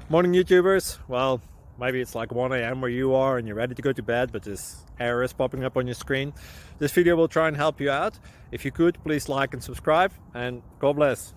Morning YouTubers. Well, maybe it's like 1 a.m. where you are and you're ready to go to bed, but this error is popping up on your screen. This video will try and help you out. If you could, please like and subscribe, and God bless.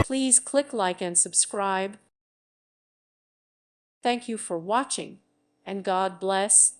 Please click like and subscribe. Thank you for watching, and God bless.